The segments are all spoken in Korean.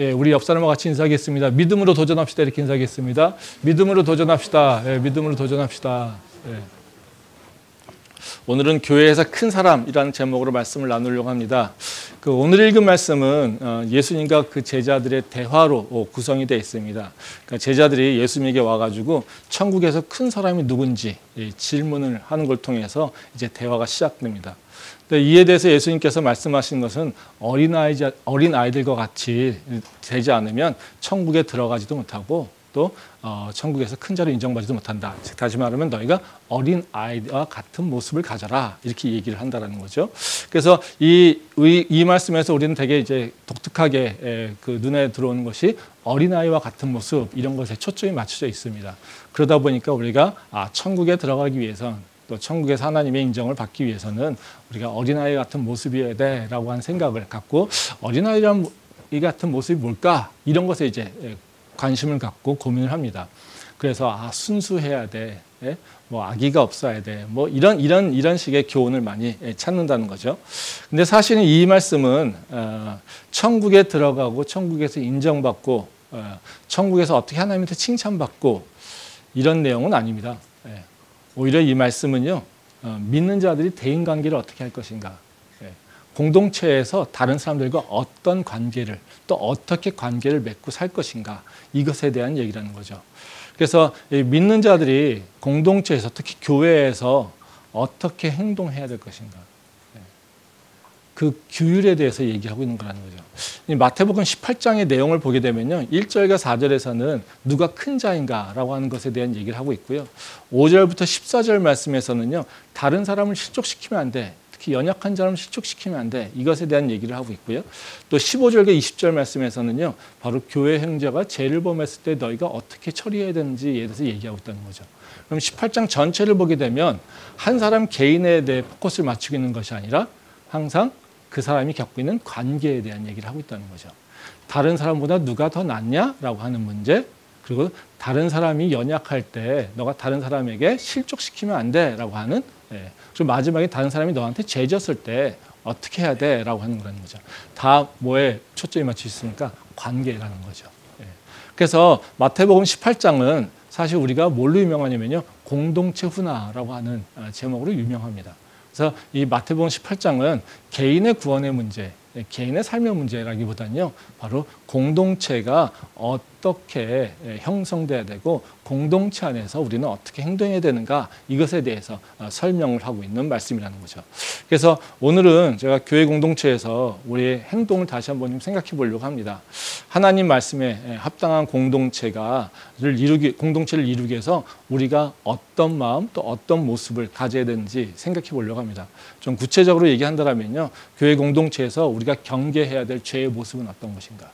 예, 우리 옆 사람과 같이 인사하겠습니다. 믿음으로 도전합시다. 이렇게 인사하겠습니다. 믿음으로 도전합시다. 예, 믿음으로 도전합시다. 예. 오늘은 교회에서 큰 사람이라는 제목으로 말씀을 나누려고 합니다. 오늘 읽은 말씀은 예수님과 그 제자들의 대화로 구성이 되어 있습니다. 그러니까 제자들이 예수님에게 와가지고 천국에서 큰 사람이 누군지 질문을 하는 걸 통해서 이제 대화가 시작됩니다. 이에 대해서 예수님께서 말씀하신 것은 어린아이들과 같이 되지 않으면 천국에 들어가지도 못하고 또 천국에서 큰 자로 인정받지도 못한다. 즉 다시 말하면 너희가 어린아이와 같은 모습을 가져라. 이렇게 얘기를 한다는 거죠. 그래서 이 말씀에서 우리는 되게 이제 독특하게 그 눈에 들어오는 것이 어린아이와 같은 모습 이런 것에 초점이 맞춰져 있습니다. 그러다 보니까 우리가 천국에 들어가기 위해선 또 천국에서 하나님의 인정을 받기 위해서는 우리가 어린아이 같은 모습이어야 돼라고 하는 생각을 갖고 어린아이 같은 모습이 뭘까? 이런 것에 이제 관심을 갖고 고민을 합니다. 그래서 순수해야 돼, 뭐 아기가 없어야 돼, 뭐 이런 식의 교훈을 많이 찾는다는 거죠. 근데 사실은 이 말씀은 천국에 들어가고 천국에서 인정받고 천국에서 어떻게 하나님한테 칭찬받고 이런 내용은 아닙니다. 오히려 이 말씀은요, 믿는 자들이 대인관계를 어떻게 할 것인가, 공동체에서 다른 사람들과 어떤 관계를 또 어떻게 관계를 맺고 살 것인가 이것에 대한 얘기라는 거죠. 그래서 믿는 자들이 공동체에서 특히 교회에서 어떻게 행동해야 될 것인가 그 규율에 대해서 얘기하고 있는 거라는 거죠. 마태복음 18장의 내용을 보게 되면요, 1절과 4절에서는 누가 큰 자인가라고 하는 것에 대한 얘기를 하고 있고요. 5절부터 14절 말씀에서는요, 다른 사람을 실족시키면 안 돼. 특히 연약한 사람을 실족시키면 안 돼. 이것에 대한 얘기를 하고 있고요. 또 15절과 20절 말씀에서는요, 바로 교회 행자가 죄를 범했을 때 너희가 어떻게 처리해야 되는지에 대해서 얘기하고 있다는 거죠. 그럼 18장 전체를 보게 되면 한 사람 개인에 대해 포커스를 맞추고 있는 것이 아니라 항상 그 사람이 겪고 있는 관계에 대한 얘기를 하고 있다는 거죠. 다른 사람보다 누가 더 낫냐라고 하는 문제, 그리고 다른 사람이 연약할 때 너가 다른 사람에게 실족시키면 안 돼라고 하는, 그리고 마지막에 다른 사람이 너한테 죄 졌을 때 어떻게 해야 돼라고 하는 거라는 거죠. 다 뭐에 초점이 맞춰 있으니까 관계라는 거죠. 그래서 마태복음 18장은 사실 우리가 뭘로 유명하냐면요, 공동체 훈화라고 하는 제목으로 유명합니다. 그래서 이 마태복음 18장은 개인의 구원의 문제, 개인의 삶의 문제라기보다는요, 바로 공동체가 어떻게 형성돼야 되고 공동체 안에서 우리는 어떻게 행동해야 되는가 이것에 대해서 설명을 하고 있는 말씀이라는 거죠. 그래서 오늘은 제가 교회 공동체에서 우리의 행동을 다시 한번 좀 생각해 보려고 합니다. 하나님 말씀에 합당한 공동체를 이루기 위해서 우리가 어떤 마음 또 어떤 모습을 가져야 되는지 생각해 보려고 합니다. 좀 구체적으로 얘기한다면요, 교회 공동체에서 우리가 경계해야 될 죄의 모습은 어떤 것인가?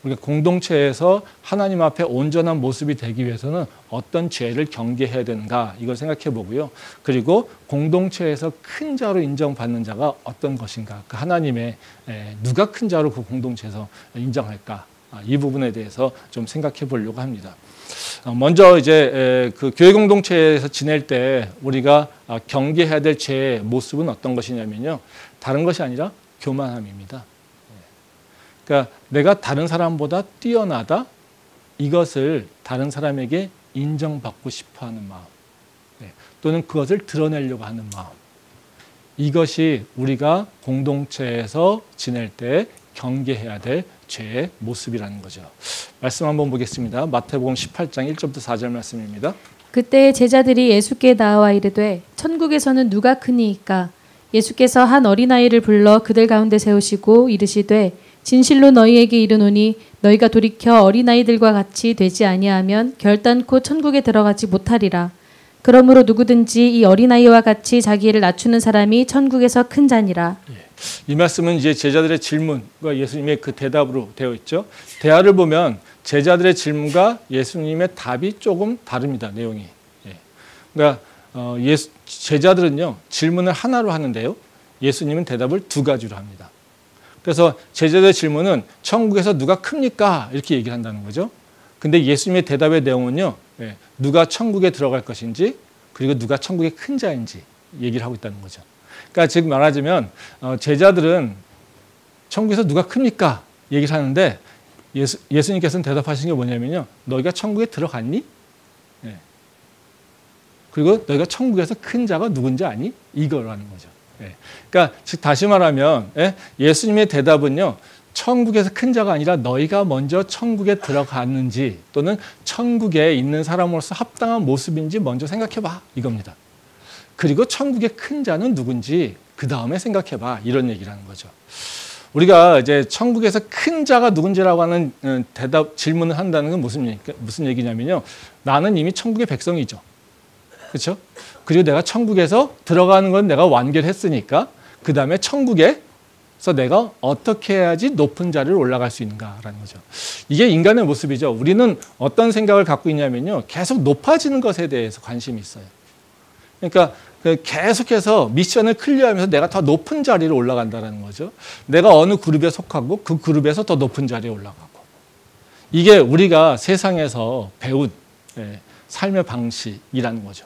우리가 공동체에서 하나님 앞에 온전한 모습이 되기 위해서는 어떤 죄를 경계해야 되는가 이걸 생각해 보고요. 그리고 공동체에서 큰 자로 인정받는 자가 어떤 것인가, 그 하나님의 누가 큰 자로 그 공동체에서 인정할까, 이 부분에 대해서 좀 생각해 보려고 합니다. 먼저 이제 그 교회 공동체에서 지낼 때 우리가 경계해야 될 죄의 모습은 어떤 것이냐면요, 다른 것이 아니라 교만함입니다. 그러니까 내가 다른 사람보다 뛰어나다, 이것을 다른 사람에게 인정받고 싶어하는 마음, 또는 그것을 드러내려고 하는 마음, 이것이 우리가 공동체에서 지낼 때 경계해야 될 죄의 모습이라는 거죠. 말씀 한번 보겠습니다. 마태복음 18장 1절부터 4절 말씀입니다. 그때 제자들이 예수께 나와 이르되 천국에서는 누가 크니이까? 예수께서 한 어린아이를 불러 그들 가운데 세우시고 이르시되 진실로 너희에게 이르노니 너희가 돌이켜 어린아이들과 같이 되지 아니하면 결단코 천국에 들어가지 못하리라. 그러므로 누구든지 이 어린아이와 같이 자기를 낮추는 사람이 천국에서 큰 자니라. 이 말씀은 이제 제자들의 질문과 예수님의 그 대답으로 되어 있죠. 대화를 보면 제자들의 질문과 예수님의 답이 조금 다릅니다. 내용이. 그러니까 제자들은요, 질문을 하나로 하는데요, 예수님은 대답을 두 가지로 합니다. 그래서 제자들의 질문은 천국에서 누가 큽니까? 이렇게 얘기를 한다는 거죠. 근데 예수님의 대답의 내용은요, 누가 천국에 들어갈 것인지, 그리고 누가 천국의 큰 자인지 얘기를 하고 있다는 거죠. 그러니까 즉 말하자면 제자들은 천국에서 누가 큽니까? 얘기를 하는데 예수님께서는 대답하신 게 뭐냐면요. 너희가 천국에 들어갔니? 예. 그리고 너희가 천국에서 큰 자가 누군지 아니? 이거라는 거죠. 예. 그러니까 즉 다시 말하면 예수님의 대답은요. 천국에서 큰 자가 아니라 너희가 먼저 천국에 들어갔는지 또는 천국에 있는 사람으로서 합당한 모습인지 먼저 생각해봐 이겁니다. 그리고 천국의 큰 자는 누군지 그 다음에 생각해봐 이런 얘기라는 거죠. 우리가 이제 천국에서 큰 자가 누군지라고 하는 질문을 한다는 건 무슨 얘기냐면요. 나는 이미 천국의 백성이죠. 그렇죠? 그리고 내가 천국에서 들어가는 건 내가 완결했으니까 그 다음에 천국에서 내가 어떻게 해야지 높은 자리를 올라갈 수 있는가라는 거죠. 이게 인간의 모습이죠. 우리는 어떤 생각을 갖고 있냐면요. 계속 높아지는 것에 대해서 관심이 있어요. 그러니까 계속해서 미션을 클리어하면서 내가 더 높은 자리로 올라간다는 거죠. 내가 어느 그룹에 속하고 그 그룹에서 더 높은 자리에 올라가고. 이게 우리가 세상에서 배운 삶의 방식이라는 거죠.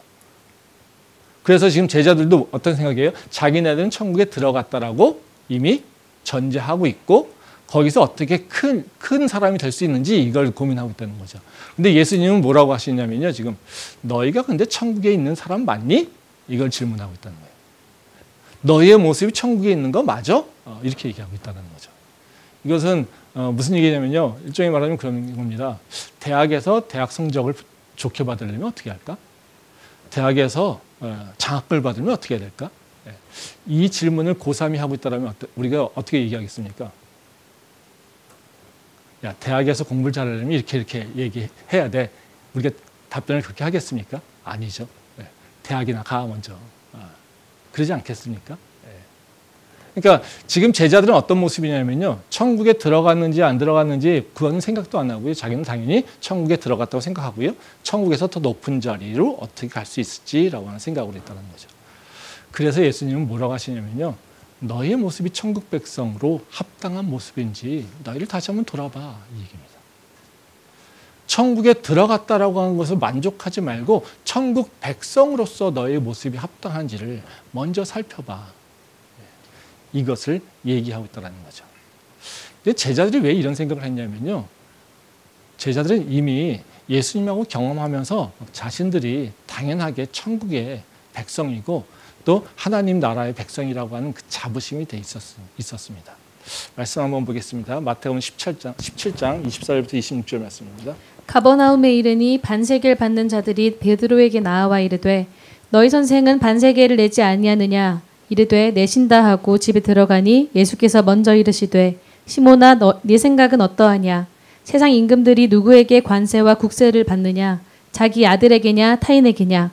그래서 지금 제자들도 어떤 생각이에요? 자기네들은 천국에 들어갔다라고 이미 전제하고 있고 거기서 어떻게 큰 사람이 될 수 있는지 이걸 고민하고 있다는 거죠. 근데 예수님은 뭐라고 하시냐면요. 지금 너희가 근데 천국에 있는 사람 맞니? 이걸 질문하고 있다는 거예요. 너희의 모습이 천국에 있는 거 맞아? 이렇게 얘기하고 있다는 거죠. 이것은 무슨 얘기냐면요. 일종의 말하면 그런 겁니다. 대학에서 대학 성적을 좋게 받으려면 어떻게 할까? 대학에서 장학금을 받으면 어떻게 해야 될까? 이 질문을 고3이 하고 있다면 우리가 어떻게 얘기하겠습니까? 야, 대학에서 공부를 잘하려면 이렇게 얘기해야 돼. 우리가 답변을 그렇게 하겠습니까? 아니죠. 대학이나 가 먼저. 그러지 않겠습니까? 그러니까 지금 제자들은 어떤 모습이냐면요. 천국에 들어갔는지 안 들어갔는지 그건 생각도 안 하고요. 자기는 당연히 천국에 들어갔다고 생각하고요. 천국에서 더 높은 자리로 어떻게 갈 수 있을지라고 하는 생각으로 있다는 거죠. 그래서 예수님은 뭐라고 하시냐면요. 너의 모습이 천국 백성으로 합당한 모습인지 너희를 다시 한번 돌아봐 이 얘기입니다. 천국에 들어갔다라고 하는 것을 만족하지 말고 천국 백성으로서 너의 모습이 합당한지를 먼저 살펴봐. 이것을 얘기하고 있다는 거죠. 근데 제자들이 왜 이런 생각을 했냐면요. 제자들은 이미 예수님하고 경험하면서 자신들이 당연하게 천국의 백성이고 또 하나님 나라의 백성이라고 하는 그 자부심이 돼 있었습니다. 말씀 한번 보겠습니다. 마태복음 17장 24절부터 26절 말씀입니다. 가버나움에 이르니 반세계를 받는 자들이 베드로에게 나아와 이르되 너희 선생은 반세계를 내지 아니하느냐 이르되 내신다 하고 집에 들어가니 예수께서 먼저 이르시되 시몬아 네 생각은 어떠하냐 세상 임금들이 누구에게 관세와 국세를 받느냐 자기 아들에게냐 타인에게냐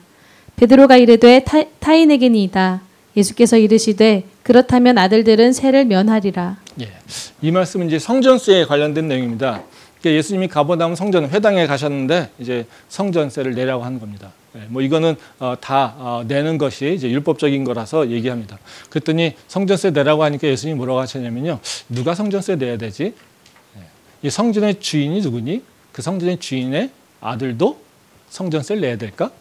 베드로가 이르되 타인에게니이다. 예수께서 이르시되 그렇다면 아들들은 세를 면하리라. 예, 이 말씀은 이제 성전세에 관련된 내용입니다. 예수님이 가버나움 성전 회당에 가셨는데 이제 성전세를 내라고 하는 겁니다. 뭐 이거는 다 내는 것이 이제 율법적인 거라서 얘기합니다. 그랬더니 성전세 내라고 하니까 예수님이 뭐라고 하셨냐면요. 누가 성전세 내야 되지? 이 성전의 주인이 누구니? 그 성전의 주인의 아들도 성전세를 내야 될까?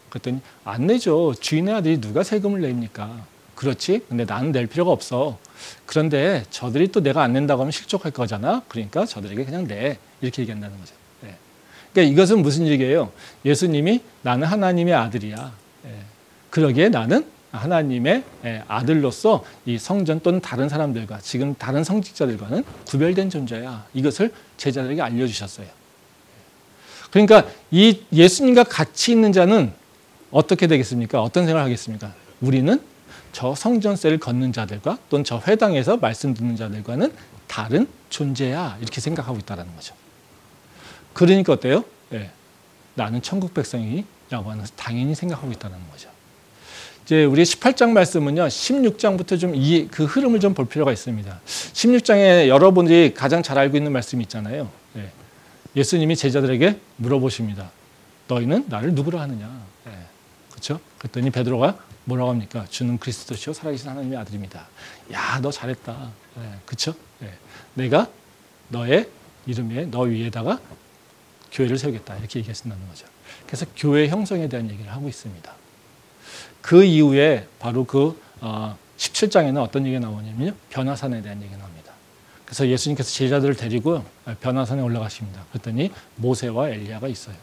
그랬더니 안 내죠. 주인의 아들이 누가 세금을 냅니까? 그렇지? 근데 나는 낼 필요가 없어. 그런데 저들이 또 내가 안 낸다고 하면 실족할 거잖아. 그러니까 저들에게 그냥 내. 이렇게 얘기한다는 거죠. 그러니까 이것은 무슨 얘기예요? 예수님이 나는 하나님의 아들이야. 그러기에 나는 하나님의 아들로서 이 성전 또는 다른 사람들과 지금 다른 성직자들과는 구별된 존재야. 이것을 제자들에게 알려주셨어요. 그러니까 이 예수님과 같이 있는 자는 어떻게 되겠습니까? 어떤 생각을 하겠습니까? 우리는 저 성전세를 걷는 자들과 또는 저 회당에서 말씀 듣는 자들과는 다른 존재야. 이렇게 생각하고 있다는 거죠. 그러니까 어때요? 나는 천국 백성이라고 하는 당연히 생각하고 있다는 거죠. 이제 우리 18장 말씀은요. 16장부터 좀 그 흐름을 좀 볼 필요가 있습니다. 16장에 여러분들이 가장 잘 알고 있는 말씀이 있잖아요. 예수님이 제자들에게 물어보십니다. 너희는 나를 누구로 하느냐? 그렇죠? 그랬더니 베드로가 뭐라고 합니까? 주는 그리스도시요 살아계신 하나님의 아들입니다. 야, 너 잘했다. 그렇죠? 내가 너의 이름에 너 위에다가 교회를 세우겠다. 이렇게 얘기하신다는 거죠. 그래서 교회 형성에 대한 얘기를 하고 있습니다. 그 이후에 바로 그 17장에는 어떤 얘기가 나오냐면요. 변화산에 대한 얘기가 나옵니다. 그래서 예수님께서 제자들을 데리고 변화산에 올라가십니다. 그랬더니 모세와 엘리야가 있어요.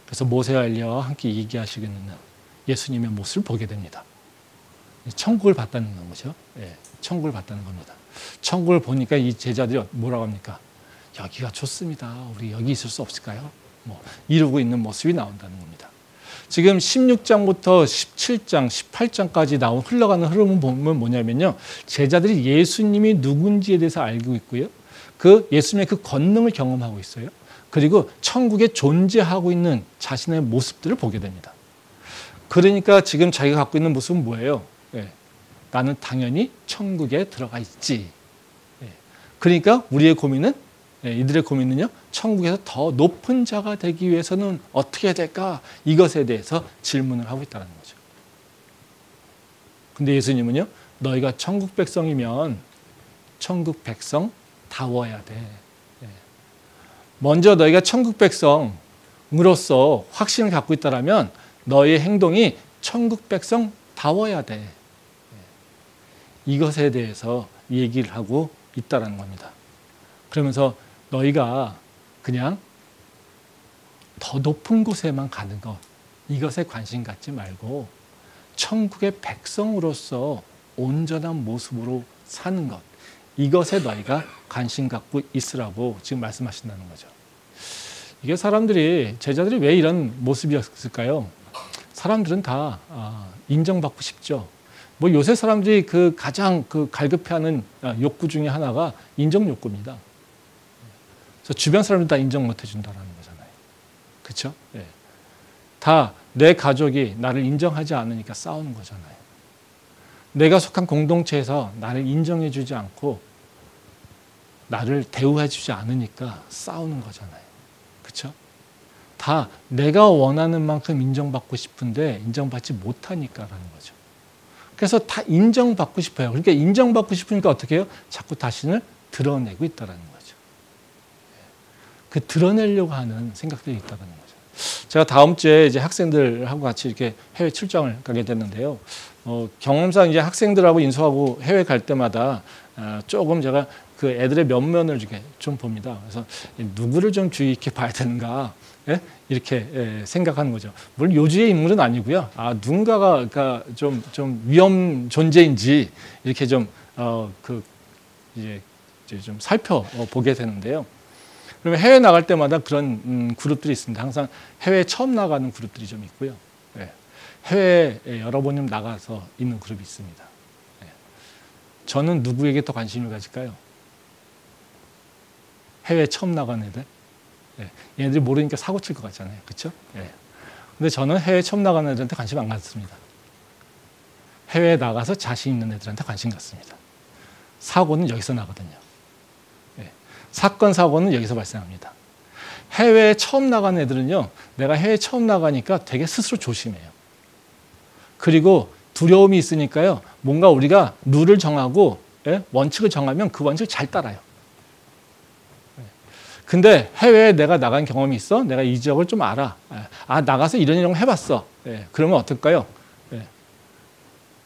그래서 모세와 엘리야와 함께 얘기하시고 있는 예수님의 모습을 보게 됩니다. 천국을 봤다는 거죠. 예, 천국을 봤다는 겁니다. 천국을 보니까 이 제자들이 뭐라고 합니까? 여기가 좋습니다. 우리 여기 있을 수 없을까요? 뭐 이러고 있는 모습이 나온다는 겁니다. 지금 16장부터 17장, 18장까지 흘러가는 흐름을 보면 뭐냐면요. 제자들이 예수님이 누군지에 대해서 알고 있고요. 그 예수님의 그 권능을 경험하고 있어요. 그리고 천국에 존재하고 있는 자신의 모습들을 보게 됩니다. 그러니까 지금 자기가 갖고 있는 모습은 뭐예요? 예, 나는 당연히 천국에 들어가 있지. 예, 그러니까 우리의 고민은, 이들의 고민은요, 천국에서 더 높은 자가 되기 위해서는 어떻게 해야 될까? 이것에 대해서 질문을 하고 있다는 거죠. 근데 예수님은요, 너희가 천국 백성이면 천국 백성다워야 돼. 예. 먼저 너희가 천국 백성으로서 확신을 갖고 있다면 너희의 행동이 천국 백성다워야 돼. 예. 이것에 대해서 얘기를 하고 있다는 겁니다. 그러면서 너희가 그냥 더 높은 곳에만 가는 것, 이것에 관심 갖지 말고 천국의 백성으로서 온전한 모습으로 사는 것, 이것에 너희가 관심 갖고 있으라고 지금 말씀하신다는 거죠. 이게 제자들이 왜 이런 모습이었을까요? 사람들은 다 인정받고 싶죠. 뭐 요새 사람들이 가장 갈급해하는 욕구 중에 하나가 인정 욕구입니다. 그래서 주변 사람들 다 인정 못 해준다는 거잖아요. 그렇죠? 예. 다 내 가족이 나를 인정하지 않으니까 싸우는 거잖아요. 내가 속한 공동체에서 나를 인정해 주지 않고 나를 대우해 주지 않으니까 싸우는 거잖아요. 그렇죠? 다 내가 원하는 만큼 인정받고 싶은데 인정받지 못하니까라는 거죠. 그래서 다 인정받고 싶어요. 그러니까 인정받고 싶으니까 어떻게 해요? 자꾸 자신을 드러내고 있다는 거죠. 그 드러내려고 하는 생각들이 있다는 거죠. 제가 다음 주에 이제 학생들하고 같이 이렇게 해외 출장을 가게 됐는데요. 경험상 이제 학생들하고 인수하고 해외 갈 때마다 조금 제가 그 애들의 면면을 이렇게 좀 봅니다. 그래서 누구를 좀 주의 깊게 봐야 되는가, 예? 이렇게 생각하는 거죠. 물론 요주의 인물은 아니고요. 누군가가 그러니까 좀 위험 존재인지 이렇게 이제 좀 살펴보게 되는데요. 그러면 해외 나갈 때마다 그런 그룹들이 있습니다. 항상 해외 처음 나가는 그룹들이 좀 있고요. 예. 해외에 여러 번 좀 나가서 있는 그룹이 있습니다. 예. 저는 누구에게 더 관심을 가질까요? 해외 처음 나간 애들. 예. 얘네들이 모르니까 사고 칠 것 같잖아요. 그렇죠? 예. 근데 저는 해외 처음 나가는 애들한테 관심 안 갖습니다. 해외에 나가서 자신 있는 애들한테 관심 갖습니다. 사고는 여기서 나거든요. 사건, 사고는 여기서 발생합니다. 해외에 처음 나간 애들은요, 내가 해외에 처음 나가니까 되게 스스로 조심해요. 그리고 두려움이 있으니까요, 뭔가 우리가 룰을 정하고 원칙을 정하면 그 원칙을 잘 따라요. 근데 해외에 내가 나간 경험이 있어? 내가 이 지역을 좀 알아. 나가서 이런 거 해봤어. 그러면 어떨까요?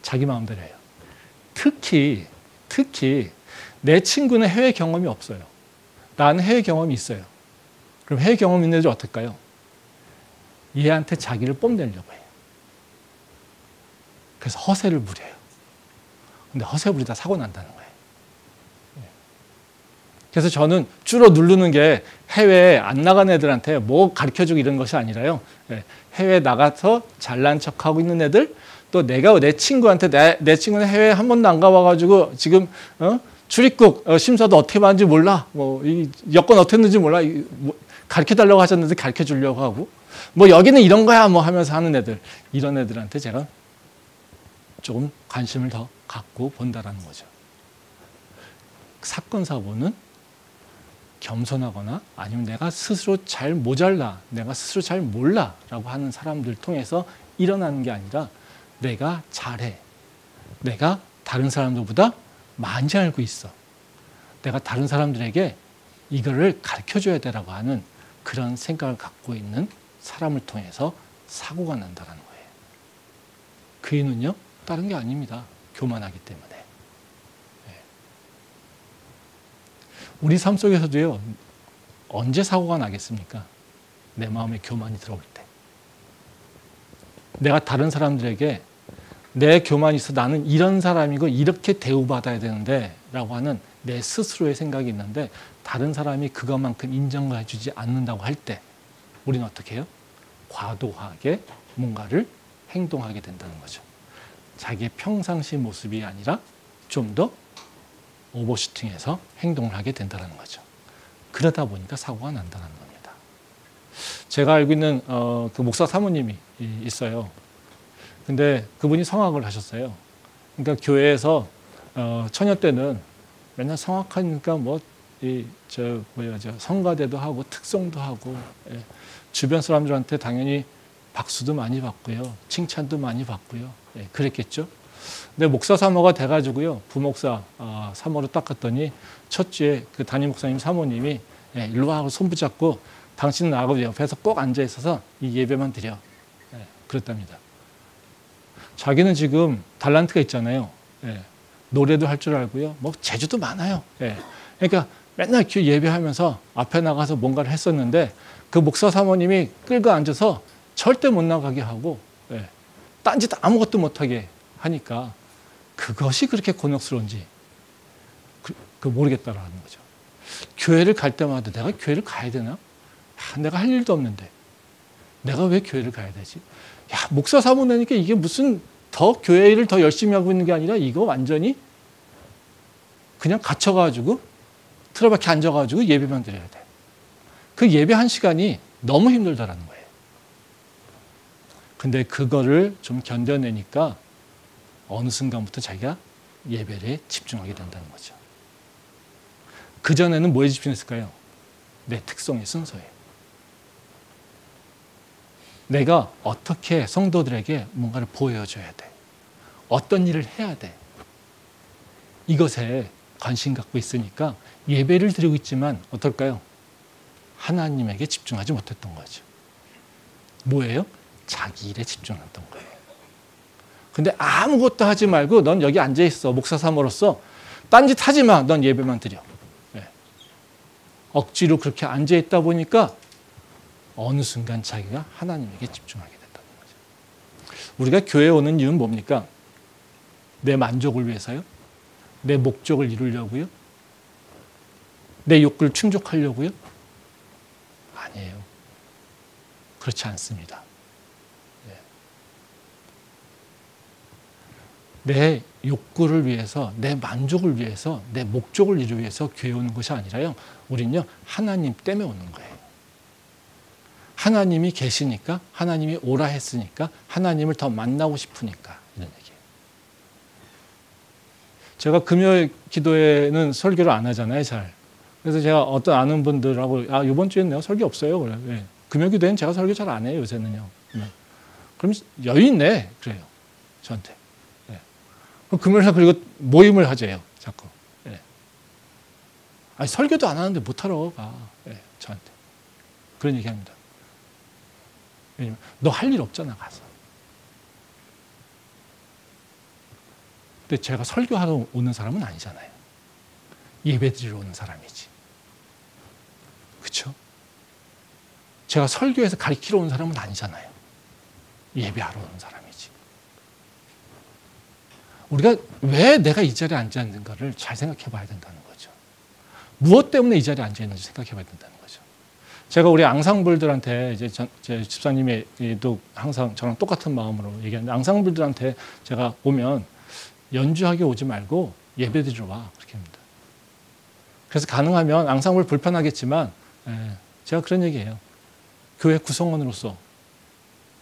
자기 마음대로 해요. 특히 내 친구는 해외 경험이 없어요. 나는 해외 경험이 있어요. 그럼 해외 경험 있는 애들 어떨까요? 얘한테 자기를 뽐내려고 해요. 그래서 허세를 부려요. 근데 허세 부리다 사고 난다는 거예요. 그래서 저는 주로 누르는 게 해외에 안 나간 애들한테 뭐 가르쳐주고 이런 것이 아니라요. 해외에 나가서 잘난 척하고 있는 애들, 또 내가 내 친구한테 내 친구는 해외에 한 번도 안 가봐가지고 지금 출입국 심사도 어떻게 받는지 몰라. 이 여권 어떻게 했는지 몰라. 가르쳐달라고 하셨는데 가르쳐주려고 하고. 여기는 이런 거야 하면서 하는 애들. 이런 애들한테 제가 조금 관심을 더 갖고 본다라는 거죠. 사건, 사고는 겸손하거나 아니면 내가 스스로 잘 모자라, 내가 스스로 잘 몰라 라고 하는 사람들 통해서 일어나는 게 아니라 내가 잘해. 내가 다른 사람들보다 많이 알고 있어. 내가 다른 사람들에게 이거를 가르쳐줘야 되라고 하는 그런 생각을 갖고 있는 사람을 통해서 사고가 난다는 거예요. 그 이유는요, 다른 게 아닙니다. 교만하기 때문에. 우리 삶 속에서도요, 언제 사고가 나겠습니까? 내 마음에 교만이 들어올 때. 내가 다른 사람들에게 내 교만이 있어 나는 이런 사람이고 이렇게 대우받아야 되는데 라고 하는 내 스스로의 생각이 있는데 다른 사람이 그것만큼 인정을 해주지 않는다고 할 때 우리는 어떻게 해요? 과도하게 뭔가를 행동하게 된다는 거죠. 자기의 평상시 모습이 아니라 좀 더 오버슈팅해서 행동을 하게 된다는 거죠. 그러다 보니까 사고가 난다는 겁니다. 제가 알고 있는 그 목사 사모님이 있어요. 근데 그분이 성악을 하셨어요. 그러니까 교회에서 처녀 때는 맨날 성악하니까 성가대도 하고 특송도 하고 주변 사람들한테 당연히 박수도 많이 받고요. 칭찬도 많이 받고요. 그랬겠죠. 근데 목사 사모가 돼가지고요. 부목사 사모로 딱 갔더니 첫 주에 그 담임 목사님 사모님이 일로 와 하고 손 붙잡고 당신은 나하고 옆에서 꼭 앉아 있어서 이 예배만 드려. 그랬답니다. 자기는 지금 달란트가 있잖아요. 노래도 할 줄 알고요. 재주도 많아요. 그러니까 맨날 예배하면서 앞에 나가서 뭔가를 했었는데 그 목사 사모님이 끌고 앉아서 절대 못 나가게 하고 딴짓 아무것도 못하게 하니까 그것이 그렇게 곤혹스러운지 모르겠다라는 거죠. 교회를 갈 때마다 내가 교회를 가야 되나? 내가 할 일도 없는데 내가 왜 교회를 가야 되지? 목사 사모니까 이게 무슨 더 교회를 더 열심히 하고 있는 게 아니라 이거 완전히 그냥 갇혀가지고 틀어박혀 앉아가지고 예배만 드려야 돼. 그 예배 한 시간이 너무 힘들다라는 거예요. 근데 그거를 좀 견뎌내니까 어느 순간부터 자기가 예배에 집중하게 된다는 거죠. 그전에는 뭐에 집중했을까요? 내 특성의 순서에. 내가 어떻게 성도들에게 뭔가를 보여줘야 돼. 어떤 일을 해야 돼. 이것에 관심 갖고 있으니까 예배를 드리고 있지만 어떨까요? 하나님에게 집중하지 못했던 거죠. 뭐예요? 자기 일에 집중했던 거예요. 근데 아무것도 하지 말고 넌 여기 앉아있어. 목사 사모로서 딴짓 하지 마. 넌 예배만 드려. 억지로 그렇게 앉아있다 보니까 어느 순간 자기가 하나님에게 집중하게 된다는 거죠. 우리가 교회에 오는 이유는 뭡니까? 내 만족을 위해서요? 내 목적을 이루려고요? 내 욕구를 충족하려고요? 아니에요. 그렇지 않습니다. 내 욕구를 위해서, 내 만족을 위해서, 내 목적을 이루기 위해서 교회에 오는 것이 아니라요. 우리는요, 하나님 때문에 오는 거예요. 하나님이 계시니까, 하나님이 오라 했으니까, 하나님을 더 만나고 싶으니까 이런 얘기예요. 제가 금요일 기도회는 설교를 안 하잖아요, 잘. 그래서 제가 어떤 아는 분들하고 이번 주에는 내가 설교 없어요. 그래요. 금요일 기도회는 제가 설교 잘 안 해요, 요새는요. 그럼 여유 있네, 그래요. 저한테. 금요일날 그리고 모임을 하재요, 자꾸. 아니, 설교도 안 하는데 못하러 가. 저한테. 그런 얘기 합니다. 왜냐면, 너 할 일 없잖아, 가서. 근데 제가 설교하러 오는 사람은 아니잖아요. 예배 드리러 오는 사람이지. 그쵸? 제가 설교에서 가르치러 오는 사람은 아니잖아요. 예배하러 오는 사람이지. 우리가 왜 내가 이 자리에 앉아 있는가를 잘 생각해 봐야 된다는 거죠. 무엇 때문에 이 자리에 앉아 있는지 생각해 봐야 된다는 거죠. 제가 우리 앙상블들한테 이제 제 집사님도 항상 저랑 똑같은 마음으로 얘기하는데 앙상블들한테 제가 오면 연주하게 오지 말고 예배 드리러 와. 그렇게 합니다. 그래서 가능하면 앙상블 불편하겠지만 제가 그런 얘기해요. 교회 구성원으로서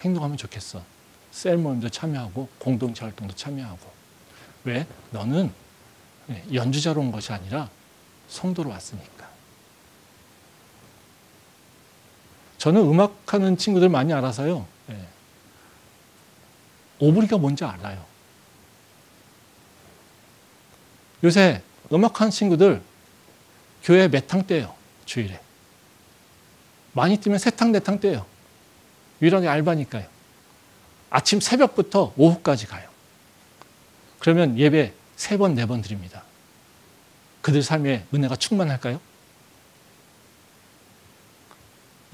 행동하면 좋겠어. 셀 모임도 참여하고 공동체 활동도 참여하고. 왜? 너는 연주자로 온 것이 아니라 성도로 왔으니까. 저는 음악하는 친구들 많이 알아서요. 오브리가 뭔지 알아요. 요새 음악하는 친구들 교회 몇 탕 떼요. 주일에. 많이 뛰면 3탕, 4탕 떼요. 유일하게 알바니까요. 아침 새벽부터 오후까지 가요. 그러면 예배 3번, 4번 드립니다. 그들 삶에 은혜가 충만할까요?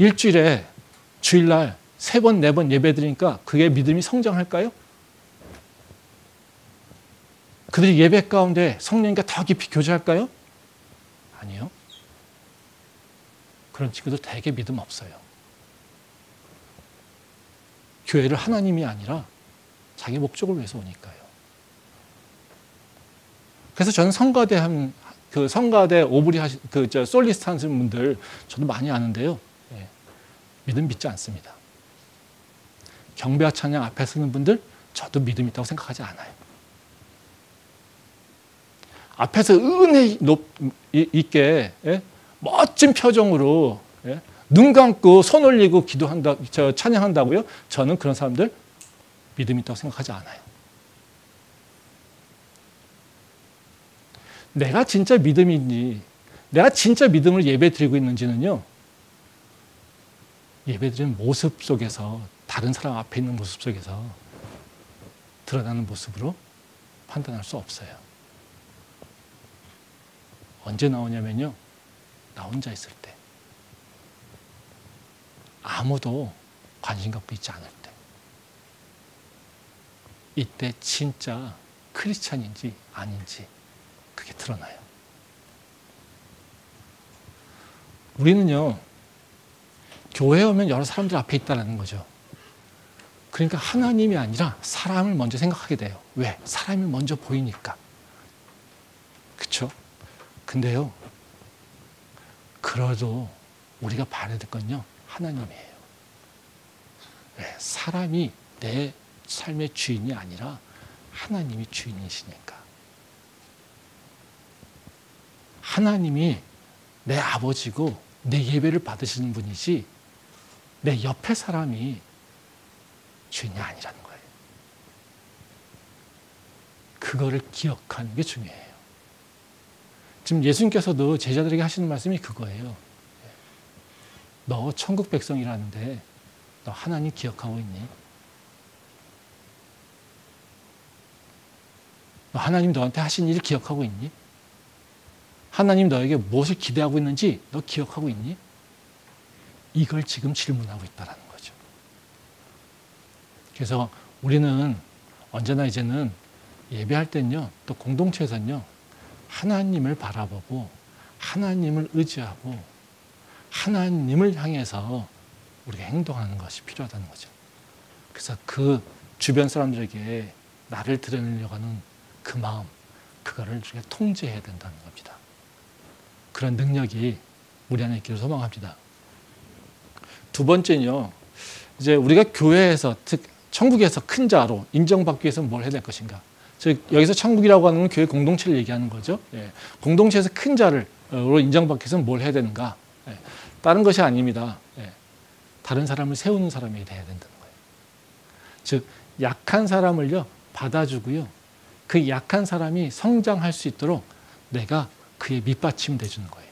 일주일에 주일날 3번, 4번 예배 드리니까 그게 믿음이 성장할까요? 그들이 예배 가운데 성령님과 더 깊이 교제할까요? 아니요. 그런 친구들 되게 믿음 없어요. 교회를 하나님이 아니라 자기 목적을 위해서 오니까요. 그래서 저는 성가대 오브리 솔리스트 하시는 분들 저도 많이 아는데요. 예, 믿음 믿지 않습니다. 경배와 찬양 앞에 서는 분들 저도 믿음 있다고 생각하지 않아요. 앞에서 은혜 있게 멋진 표정으로 눈 감고 손 올리고 기도한다, 찬양한다고요? 저는 그런 사람들 믿음 있다고 생각하지 않아요. 내가 진짜 믿음이 있니? 내가 진짜 믿음을 예배 드리고 있는지는요, 예배 드리는 모습 속에서, 다른 사람 앞에 있는 모습 속에서 드러나는 모습으로 판단할 수 없어요. 언제 나오냐면요, 나 혼자 있을 때. 아무도 관심 갖고 있지 않을 때. 이때 진짜 크리스찬인지 아닌지 그게 드러나요. 우리는요, 교회에 오면 여러 사람들 앞에 있다는 거죠. 그러니까 하나님이 아니라 사람을 먼저 생각하게 돼요. 왜? 사람이 먼저 보이니까. 그렇죠? 근데요, 그래도 우리가 바라야 될 건요, 하나님이에요. 왜? 사람이 내 삶의 주인이 아니라 하나님이 주인이시니까. 하나님이 내 아버지고 내 예배를 받으시는 분이지 내 옆에 사람이 주인이 아니라는 거예요. 그거를 기억하는 게 중요해요. 지금 예수님께서도 제자들에게 하시는 말씀이 그거예요. 너 천국 백성이라는데 너 하나님 기억하고 있니? 너 하나님 너한테 하신 일 기억하고 있니? 하나님 너에게 무엇을 기대하고 있는지 너 기억하고 있니? 이걸 지금 질문하고 있다는 거죠. 그래서 우리는 언제나 이제는 예배할 때는요, 또 공동체에서는요, 하나님을 바라보고 하나님을 의지하고 하나님을 향해서 우리가 행동하는 것이 필요하다는 거죠. 그래서 그 주변 사람들에게 나를 드러내려고 하는 그 마음, 그거를 우리가 통제해야 된다는 겁니다. 그런 능력이 우리 안에 있기를 소망합니다. 두 번째는요, 이제 우리가 교회에서, 즉 천국에서 큰 자로 인정받기 위해서 뭘 해야 될 것인가? 즉 여기서 천국이라고 하는 건 교회 공동체를 얘기하는 거죠. 예. 공동체에서 큰 자로 인정받기 위해서는 뭘 해야 되는가? 예. 다른 것이 아닙니다. 예. 다른 사람을 세우는 사람이 돼야 된다는 거예요. 즉 약한 사람을요, 받아주고요, 그 약한 사람이 성장할 수 있도록 내가 그의 밑받침 돼주는 거예요.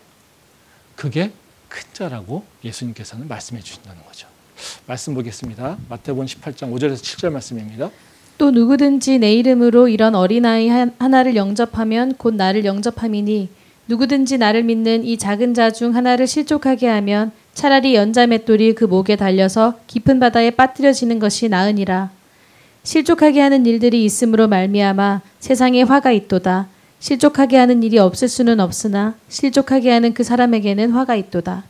그게 큰 자라고 예수님께서는 말씀해 주신다는 거죠. 말씀 보겠습니다. 마태복음 18장 5절에서 7절 말씀입니다. 또 누구든지 내 이름으로 이런 어린아이 하나를 영접하면 곧 나를 영접함이니 누구든지 나를 믿는 이 작은 자 중 하나를 실족하게 하면 차라리 연자 맷돌이 그 목에 달려서 깊은 바다에 빠뜨려지는 것이 나으니라. 실족하게 하는 일들이 있음으로 말미암아 세상에 화가 있도다. 실족하게 하는 일이 없을 수는 없으나 실족하게 하는 그 사람에게는 화가 있도다.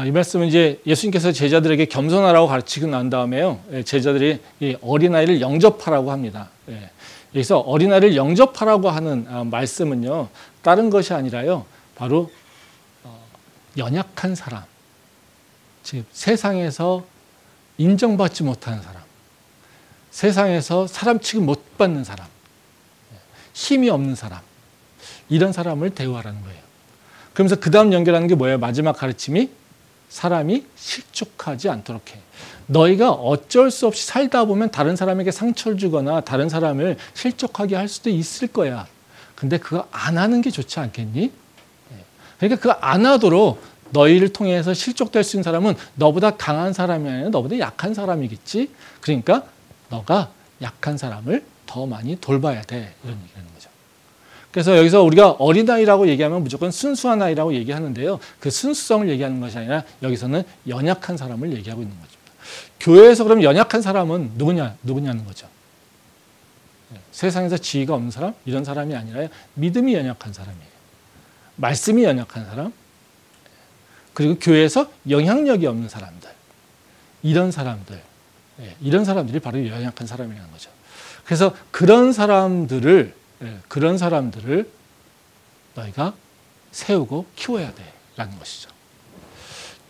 이 말씀은 이제 예수님께서 제자들에게 겸손하라고 가르치고 난 다음에요, 제자들이 이 어린아이를 영접하라고 합니다. 여기서 어린아이를 영접하라고 하는 말씀은요, 다른 것이 아니라요, 바로 연약한 사람, 즉 세상에서 인정받지 못하는 사람, 세상에서 사람 취급 못 받는 사람, 힘이 없는 사람, 이런 사람을 대우하라는 거예요. 그러면서 그 다음 연결하는 게 뭐예요? 마지막 가르침이 사람이 실족하지 않도록 해. 너희가 어쩔 수 없이 살다 보면 다른 사람에게 상처를 주거나 다른 사람을 실족하게 할 수도 있을 거야. 근데 그거 안 하는 게 좋지 않겠니? 그러니까 그거 안 하도록 너희를 통해서 실족될 수 있는 사람은 너보다 강한 사람이 아니라 너보다 약한 사람이겠지. 그러니까 너가 약한 사람을 더 많이 돌봐야 돼. 이런 얘기하는 거죠. 그래서 여기서 우리가 어린아이라고 얘기하면 무조건 순수한 아이라고 얘기하는데요. 그 순수성을 얘기하는 것이 아니라 여기서는 연약한 사람을 얘기하고 있는 거죠. 교회에서 그럼 연약한 사람은 누구냐는 거죠. 세상에서 지위가 없는 사람? 이런 사람이 아니라 믿음이 연약한 사람이에요. 말씀이 연약한 사람? 그리고 교회에서 영향력이 없는 사람들. 이런 사람들이 바로 연약한 사람이라는 거죠. 그래서 그런 사람들을 너희가 세우고 키워야 돼라는 것이죠.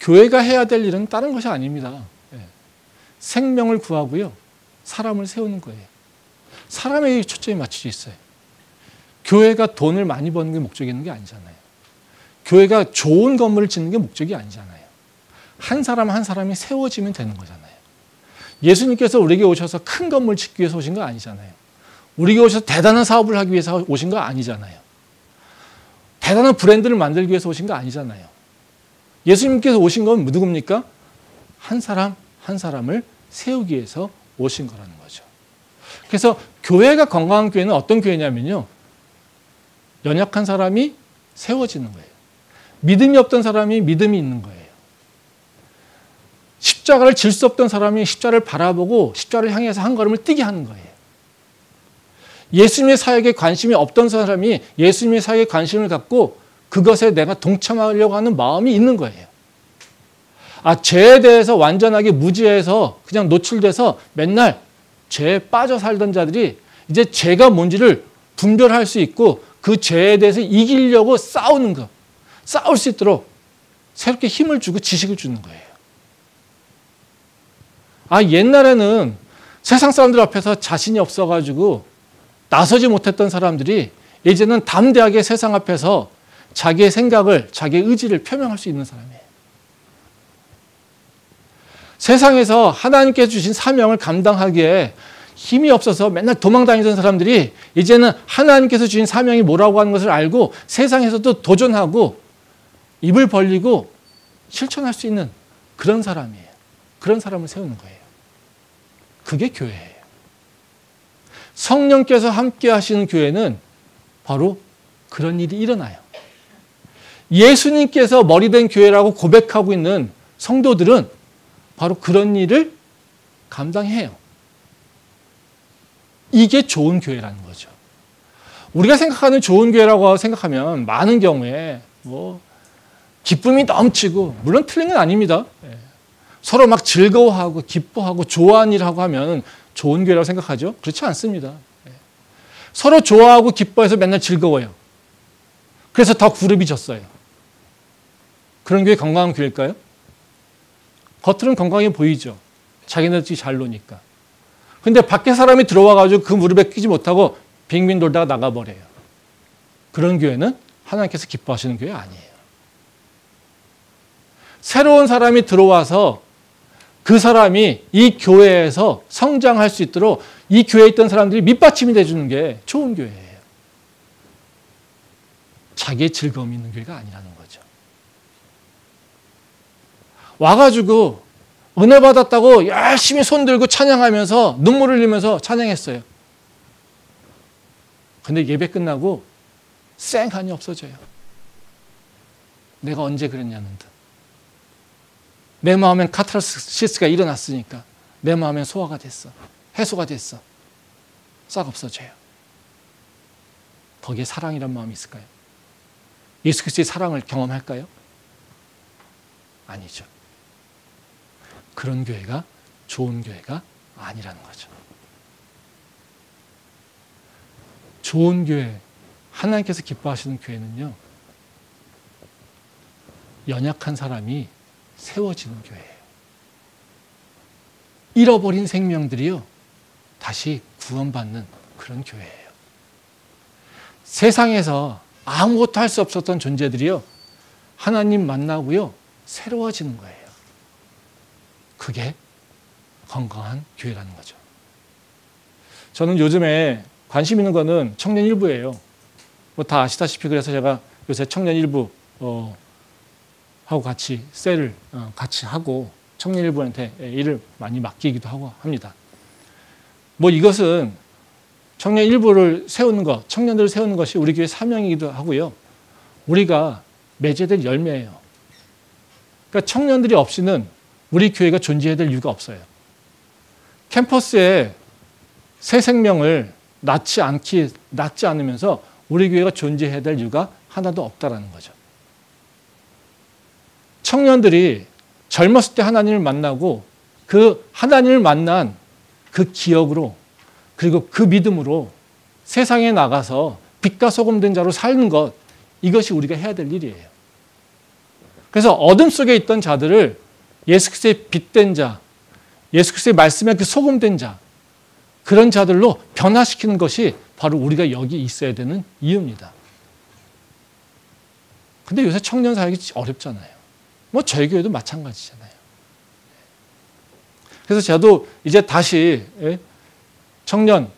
교회가 해야 될 일은 다른 것이 아닙니다. 생명을 구하고요, 사람을 세우는 거예요. 사람에게 초점이 맞춰져 있어요. 교회가 돈을 많이 버는 게 목적이 있는 게 아니잖아요. 교회가 좋은 건물을 짓는 게 목적이 아니잖아요. 한 사람 한 사람이 세워지면 되는 거잖아요. 예수님께서 우리에게 오셔서 큰 건물 짓기 위해서 오신 거 아니잖아요. 우리에게 오셔서 대단한 사업을 하기 위해서 오신 거 아니잖아요. 대단한 브랜드를 만들기 위해서 오신 거 아니잖아요. 예수님께서 오신 건 누굽니까? 한 사람 한 사람을 세우기 위해서 오신 거라는 거죠. 그래서 교회가 건강한 교회는 어떤 교회냐면요, 연약한 사람이 세워지는 거예요. 믿음이 없던 사람이 믿음이 있는 거예요. 십자가를 질 수 없던 사람이 십자가를 바라보고 십자가를 향해서 한 걸음을 뛰게 하는 거예요. 예수님의 사역에 관심이 없던 사람이 예수님의 사역에 관심을 갖고 그것에 내가 동참하려고 하는 마음이 있는 거예요. 죄에 대해서 완전하게 무지해서 그냥 노출돼서 맨날 죄에 빠져 살던 자들이 이제 죄가 뭔지를 분별할 수 있고 그 죄에 대해서 이기려고 싸우는 거, 싸울 수 있도록 새롭게 힘을 주고 지식을 주는 거예요. 옛날에는 세상 사람들 앞에서 자신이 없어가지고 나서지 못했던 사람들이 이제는 담대하게 세상 앞에서 자기의 생각을, 자기의 의지를 표명할 수 있는 사람이에요. 세상에서 하나님께서 주신 사명을 감당하기에 힘이 없어서 맨날 도망다니던 사람들이 이제는 하나님께서 주신 사명이 뭐라고 하는 것을 알고 세상에서도 도전하고 입을 벌리고 실천할 수 있는 그런 사람이에요. 그런 사람을 세우는 거예요. 그게 교회예요. 성령께서 함께 하시는 교회는 바로 그런 일이 일어나요. 예수님께서 머리된 교회라고 고백하고 있는 성도들은 바로 그런 일을 감당해요. 이게 좋은 교회라는 거죠. 우리가 생각하는 좋은 교회라고 생각하면 많은 경우에 기쁨이 넘치고, 물론 틀린 건 아닙니다. 서로 막 즐거워하고 기뻐하고 좋아하는 일을 하고 하면 좋은 교회라고 생각하죠? 그렇지 않습니다. 서로 좋아하고 기뻐해서 맨날 즐거워요. 그래서 더 그룹이 졌어요. 그런 교회 건강한 교회일까요? 겉으로는 건강해 보이죠. 자기네들끼리 잘 노니까. 근데 밖에 사람이 들어와가지고 그 무릎에 끼지 못하고 빙빙 돌다가 나가버려요. 그런 교회는 하나님께서 기뻐하시는 교회 아니에요. 새로운 사람이 들어와서 그 사람이 이 교회에서 성장할 수 있도록 이 교회에 있던 사람들이 밑받침이 돼주는 게 좋은 교회예요. 자기의 즐거움이 있는 교회가 아니라는 거죠. 와가지고 은혜 받았다고 열심히 손들고 찬양하면서 눈물을 흘리면서 찬양했어요. 근데 예배 끝나고 쌩하니 없어져요. 내가 언제 그랬냐는 듯. 내 마음엔 카타르시스가 일어났으니까 내 마음엔 소화가 됐어. 해소가 됐어. 싹 없어져요. 거기에 사랑이란 마음이 있을까요? 예수 그리스도의 사랑을 경험할까요? 아니죠. 그런 교회가 좋은 교회가 아니라는 거죠. 좋은 교회, 하나님께서 기뻐하시는 교회는요, 연약한 사람이 세워지는 교회예요. 잃어버린 생명들이요, 다시 구원받는 그런 교회예요. 세상에서 아무것도 할 수 없었던 존재들이요, 하나님 만나고요, 새로워지는 거예요. 그게 건강한 교회라는 거죠. 저는 요즘에 관심 있는 거는 청년 일부예요. 다 아시다시피 그래서 제가 요새 청년 일부 하고 같이 셀을 같이 하고 청년 일부한테 일을 많이 맡기기도 하고 합니다. 이것은 청년 일부를 세우는 것, 청년들을 세우는 것이 우리 교회 사명이기도 하고요. 우리가 맺어야 될 열매예요. 그러니까 청년들이 없이는 우리 교회가 존재해야 될 이유가 없어요. 캠퍼스에 새 생명을 낳지 않으면서 우리 교회가 존재해야 될 이유가 하나도 없다라는 거죠. 청년들이 젊었을 때 하나님을 만나고 그 하나님을 만난 그 기억으로 그리고 그 믿음으로 세상에 나가서 빛과 소금 된 자로 사는 것, 이것이 우리가 해야 될 일이에요. 그래서 어둠 속에 있던 자들을 예수 그리스도의 빛된 자, 예수 그리스도의 말씀에 그 소금된 자, 그런 자들로 변화시키는 것이 바로 우리가 여기 있어야 되는 이유입니다. 근데 요새 청년 사역이 어렵잖아요. 뭐 저희 교회도 마찬가지잖아요. 그래서 저도 이제 다시 청년에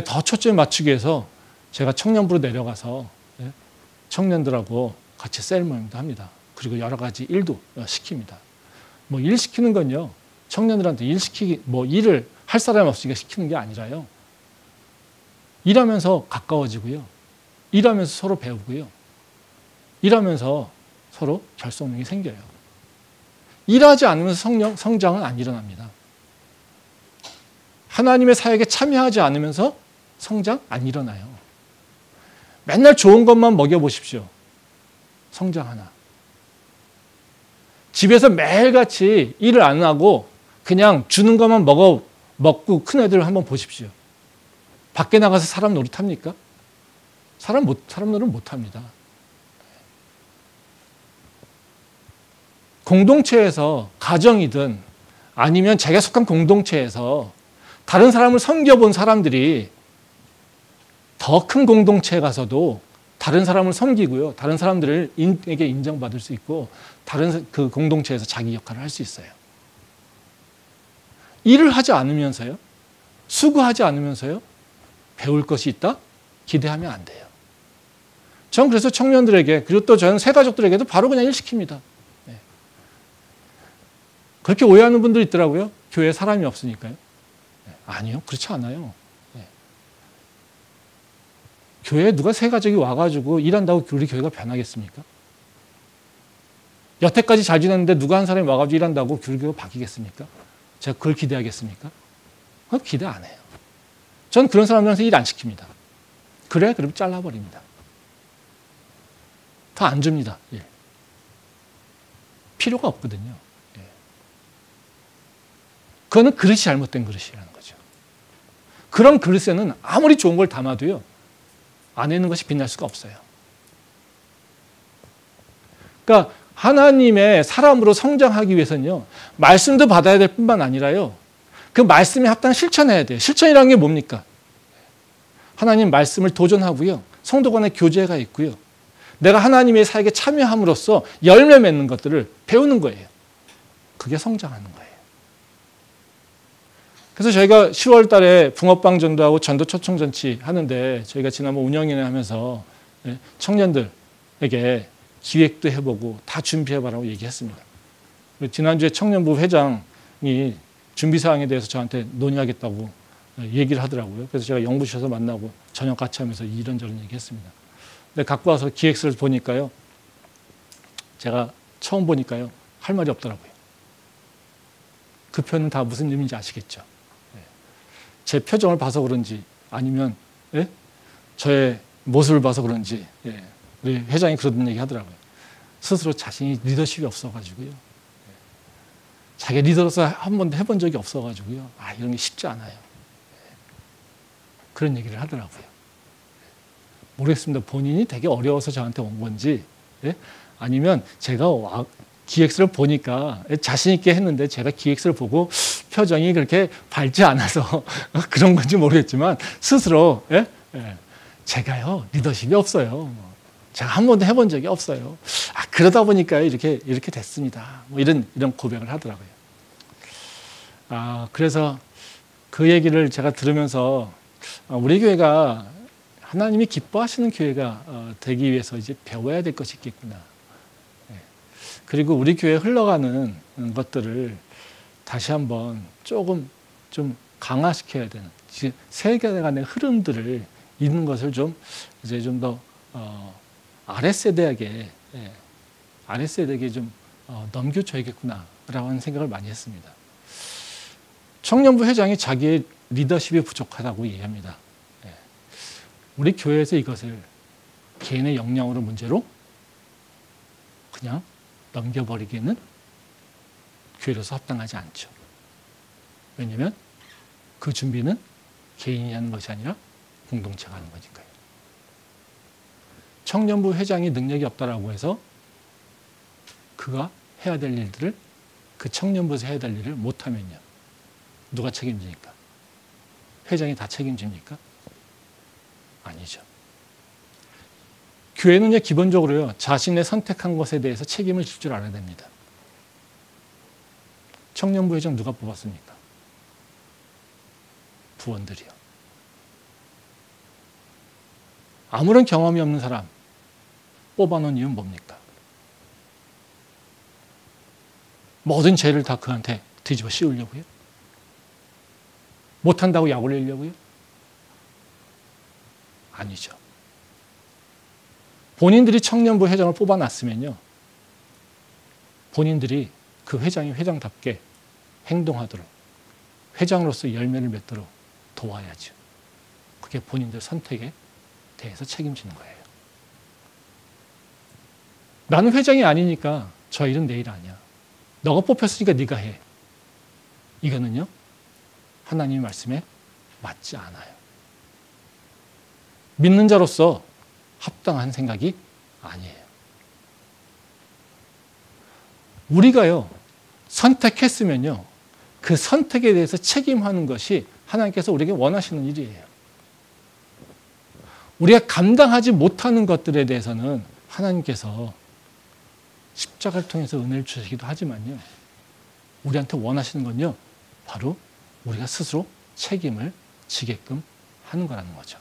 더 초점을 맞추기 위해서 제가 청년부로 내려가서 청년들하고 같이 셀 모임도 합니다. 그리고 여러 가지 일도 시킵니다. 뭐 일 시키는 건요, 청년들한테 일을 할 사람이 없으니까 시키는 게 아니라요. 일하면서 가까워지고요. 일하면서 서로 배우고요. 일하면서 서로 결속력이 생겨요. 일하지 않으면서 성장은 안 일어납니다. 하나님의 사역에 참여하지 않으면서 성장 안 일어나요. 맨날 좋은 것만 먹여보십시오. 성장 하나. 집에서 매일같이 일을 안 하고 그냥 주는 것만 먹고 큰 애들을 한번 보십시오. 밖에 나가서 사람 노릇합니까? 사람 노릇 못합니다. 공동체에서, 가정이든 아니면 자기가 속한 공동체에서 다른 사람을 섬겨본 사람들이 더 큰 공동체에 가서도 다른 사람을 섬기고요. 다른 사람들에게 인정받을 수 있고 다른 그 공동체에서 자기 역할을 할 수 있어요. 일을 하지 않으면서요. 수고하지 않으면서요. 배울 것이 있다? 기대하면 안 돼요. 전 그래서 청년들에게, 그리고 또 저는 새가족들에게도 바로 그냥 일 시킵니다. 네. 그렇게 오해하는 분들이 있더라고요. 교회에 사람이 없으니까요. 네. 아니요. 그렇지 않아요. 네. 교회에 누가 새가족이 와가지고 일한다고 우리 교회가 변하겠습니까? 여태까지 잘 지냈는데 누가 한 사람이 와가지고 일한다고 우리 교회가 바뀌겠습니까? 제가 그걸 기대하겠습니까? 기대 안 해요. 전 그런 사람들한테 일 안 시킵니다. 그래? 그럼 잘라버립니다. 더 안 줍니다. 일. 필요가 없거든요. 예. 그거는 그릇이 잘못된 그릇이라는 거죠. 그런 그릇에는 아무리 좋은 걸 담아도요, 안에 있는 것이 빛날 수가 없어요. 그러니까 하나님의 사람으로 성장하기 위해서는요, 말씀도 받아야 될 뿐만 아니라요, 그 말씀에 합당한 실천해야 돼요. 실천이라는 게 뭡니까? 하나님 말씀을 도전하고요, 성도 간의 교제가 있고요, 내가 하나님의 사역에 참여함으로써 열매 맺는 것들을 배우는 거예요. 그게 성장하는 거예요. 그래서 저희가 10월 달에 붕어빵 전도하고 전도 초청 잔치 하는데, 저희가 지난번 운영위원회 하면서 청년들에게 기획도 해보고 다 준비해봐라고 얘기했습니다. 지난주에 청년부 회장이 준비사항에 대해서 저한테 논의하겠다고 얘기를 하더라고요. 그래서 제가 영부시에서 만나고 저녁 같이 하면서 이런저런 얘기했습니다. 근데 갖고 와서 기획서를 보니까요, 제가 처음 보니까요, 할 말이 없더라고요. 그 표현은 다 무슨 의미인지 아시겠죠? 제 표정을 봐서 그런지 아니면 저의 모습을 봐서 그런지 우리 회장이 그런 얘기 하더라고요. 스스로 자신이 리더십이 없어가지고요. 자기 리더로서 한 번도 해본 적이 없어가지고요. 이런 게 쉽지 않아요. 그런 얘기를 하더라고요. 모르겠습니다. 본인이 되게 어려워서 저한테 온 건지, 아니면 제가 기획서를 보니까 자신 있게 했는데 제가 기획서를 보고 표정이 그렇게 밝지 않아서 그런 건지 모르겠지만, 스스로 제가요 리더십이 없어요. 제가 한 번도 해본 적이 없어요. 그러다 보니까 이렇게 됐습니다. 뭐 이런 고백을 하더라고요. 그래서 그 얘기를 제가 들으면서 우리 교회가 하나님이 기뻐하시는 교회가 되기 위해서 이제 배워야 될 것이 있겠구나. 그리고 우리 교회에 흘러가는 것들을 다시 한번 조금 좀 강화시켜야 되는, 세계 간의 흐름들을 있는 것을 좀 이제 좀 더 아랫세대에게 좀 넘겨줘야겠구나라고 하는 생각을 많이 했습니다. 청년부 회장이 자기의 리더십이 부족하다고 얘기합니다. 우리 교회에서 이것을 개인의 역량으로 문제로 그냥 넘겨버리기는 교회로서 합당하지 않죠. 왜냐하면 그 준비는 개인이 하는 것이 아니라 공동체가 하는 거니까요. 청년부 회장이 능력이 없다라고 해서 그가 해야 될 일들을 그 청년부에서 해야 될 일을 못하면요. 누가 책임집니까? 회장이 다 책임집니까? 아니죠. 교회는요, 기본적으로요, 자신의 선택한 것에 대해서 책임을 질 줄 알아야 됩니다. 청년부 회장 누가 뽑았습니까? 부원들이요. 아무런 경험이 없는 사람 뽑아놓은 이유는 뭡니까? 모든 죄를 다 그한테 뒤집어 씌우려고요? 못한다고 약 올리려고요? 아니죠. 본인들이 청년부 회장을 뽑아놨으면요, 본인들이 그 회장이 회장답게 행동하도록, 회장으로서 열매를 맺도록 도와야죠. 그게 본인들 선택에 대해서 책임지는 거예요. 나는 회장이 아니니까 저 일은 내 일 아니야. 너가 뽑혔으니까 네가 해. 이거는요, 하나님의 말씀에 맞지 않아요. 믿는 자로서 합당한 생각이 아니에요. 우리가요, 선택했으면요, 그 선택에 대해서 책임하는 것이 하나님께서 우리에게 원하시는 일이에요. 우리가 감당하지 못하는 것들에 대해서는 하나님께서 십자가를 통해서 은혜를 주시기도 하지만요, 우리한테 원하시는 건요, 바로 우리가 스스로 책임을 지게끔 하는 거라는 거죠.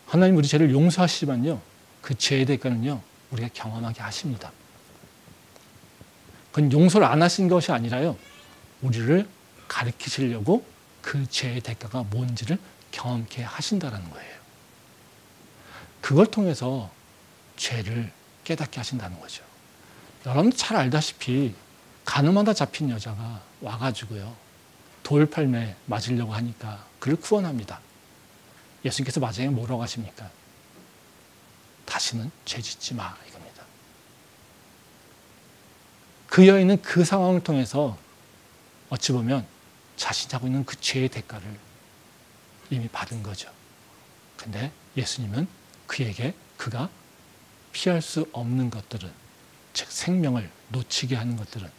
하나님 우리 죄를 용서하시지만요, 그 죄의 대가는요, 우리가 경험하게 하십니다. 그건 용서를 안 하신 것이 아니라요, 우리를 가르치시려고 그 죄의 대가가 뭔지를 경험케 하신다는 거예요. 그걸 통해서 죄를 깨닫게 하신다는 거죠. 여러분도 잘 알다시피 가늠하다 잡힌 여자가 와가지고요, 돌팔매 맞으려고 하니까 그를 구원합니다. 예수님께서 마지막에 뭐라고 하십니까? 다시는 죄 짓지 마, 이겁니다. 그 여인은 그 상황을 통해서 어찌 보면 자신이 하고 있는 그 죄의 대가를 이미 받은 거죠. 근데 예수님은 그에게 그가 피할 수 없는 것들은, 즉 생명을 놓치게 하는 것들은